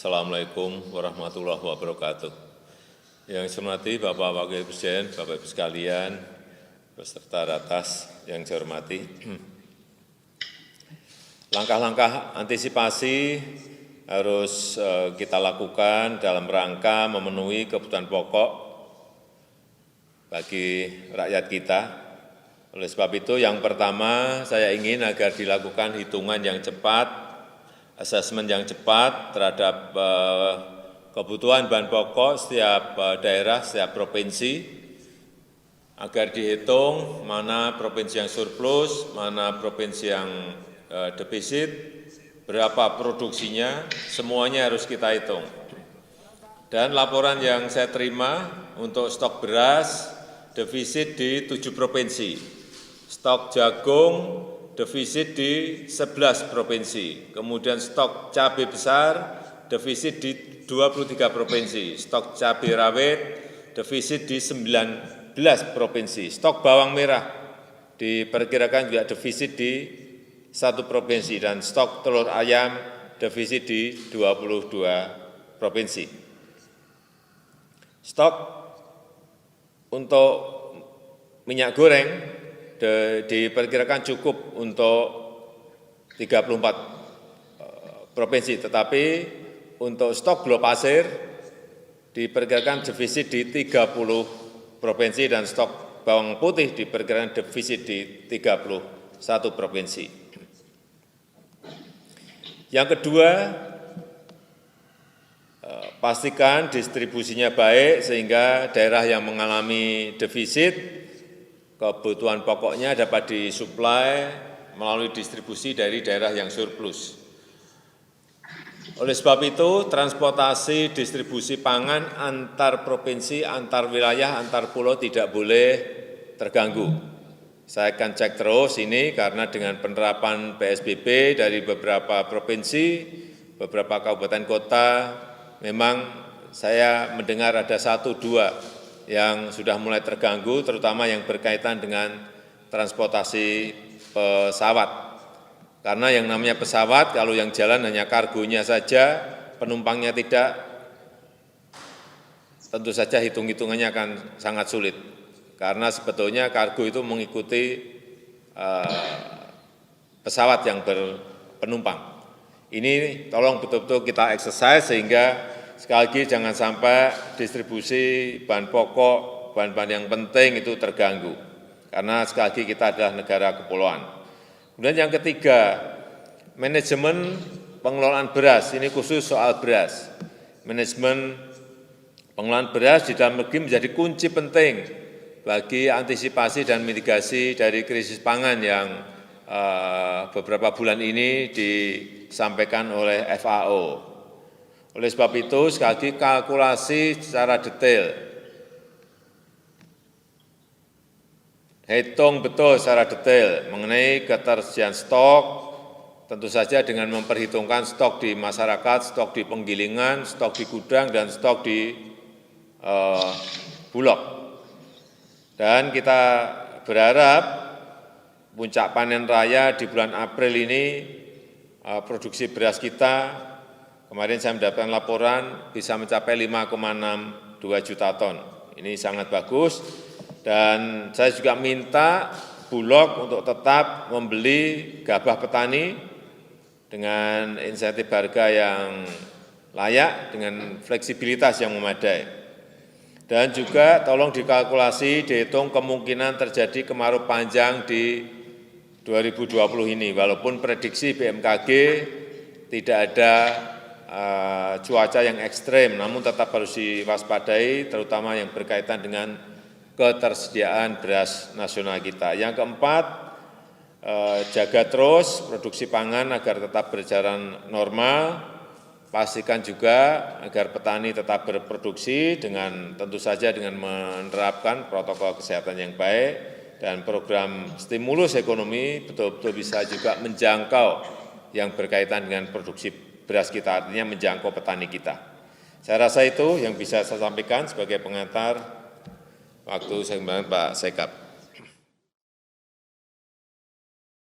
Assalamualaikum warahmatullahi wabarakatuh. Yang saya hormati Bapak Wakil Presiden, Bapak Ibu sekalian, beserta ratas yang saya hormati. Langkah-langkah antisipasi harus kita lakukan dalam rangka memenuhi kebutuhan pokok bagi rakyat kita. Oleh sebab itu, yang pertama saya ingin agar dilakukan hitungan yang cepat, asesmen yang cepat terhadap kebutuhan bahan pokok setiap daerah, setiap provinsi, agar dihitung mana provinsi yang surplus, mana provinsi yang defisit, berapa produksinya, semuanya harus kita hitung. Dan laporan yang saya terima untuk stok beras, defisit di 7 provinsi, stok jagung, defisit di 11 provinsi, kemudian stok cabai besar, defisit di 23 provinsi, stok cabai rawit, defisit di 19 provinsi, stok bawang merah diperkirakan juga defisit di 1 provinsi, dan stok telur ayam defisit di 22 provinsi. Stok untuk minyak goreng diperkirakan cukup untuk 34 provinsi, tetapi untuk stok gula pasir diperkirakan defisit di 30 provinsi dan stok bawang putih diperkirakan defisit di 31 provinsi. Yang kedua, pastikan distribusinya baik sehingga daerah yang mengalami defisit kebutuhan pokoknya dapat disuplai melalui distribusi dari daerah yang surplus. Oleh sebab itu, transportasi distribusi pangan antar provinsi, antar wilayah, antar pulau tidak boleh terganggu. Saya akan cek terus ini karena dengan penerapan PSBB dari beberapa provinsi, beberapa kabupaten kota, memang saya mendengar ada 1-2 yang sudah mulai terganggu, terutama yang berkaitan dengan transportasi pesawat. Karena yang namanya pesawat, kalau yang jalan hanya kargonya saja, penumpangnya tidak, tentu saja hitung-hitungannya akan sangat sulit. Karena sebetulnya kargo itu mengikuti pesawat yang berpenumpang. Ini tolong betul-betul kita exercise sehingga sekali lagi jangan sampai distribusi bahan pokok, bahan-bahan yang penting itu terganggu. Karena sekali lagi kita adalah negara kepulauan. Kemudian yang ketiga, manajemen pengelolaan beras, ini khusus soal beras. Manajemen pengelolaan beras di dalam negeri menjadi kunci penting bagi antisipasi dan mitigasi dari krisis pangan yang beberapa bulan ini disampaikan oleh FAO. Oleh sebab itu, sekali lagi kalkulasi secara detail, hitung betul secara detail mengenai ketersediaan stok, tentu saja dengan memperhitungkan stok di masyarakat, stok di penggilingan, stok di gudang, dan stok di bulog. Dan kita berharap puncak panen raya di bulan April ini, produksi beras kita, kemarin saya mendapatkan laporan bisa mencapai 5,62 juta ton. Ini sangat bagus, dan saya juga minta Bulog untuk tetap membeli gabah petani dengan insentif harga yang layak, dengan fleksibilitas yang memadai. Dan juga tolong dikalkulasi, dihitung kemungkinan terjadi kemarau panjang di 2020 ini. Walaupun prediksi BMKG tidak ada cuaca yang ekstrem, namun tetap harus diwaspadai, terutama yang berkaitan dengan ketersediaan beras nasional kita. Yang keempat, jaga terus produksi pangan agar tetap berjalan normal, pastikan juga agar petani tetap berproduksi dengan tentu saja dengan menerapkan protokol kesehatan yang baik, dan program stimulus ekonomi betul-betul bisa juga menjangkau yang berkaitan dengan produksi beras kita, artinya menjangkau petani kita. Saya rasa itu yang bisa saya sampaikan sebagai pengantar waktu saya Pak Sekap.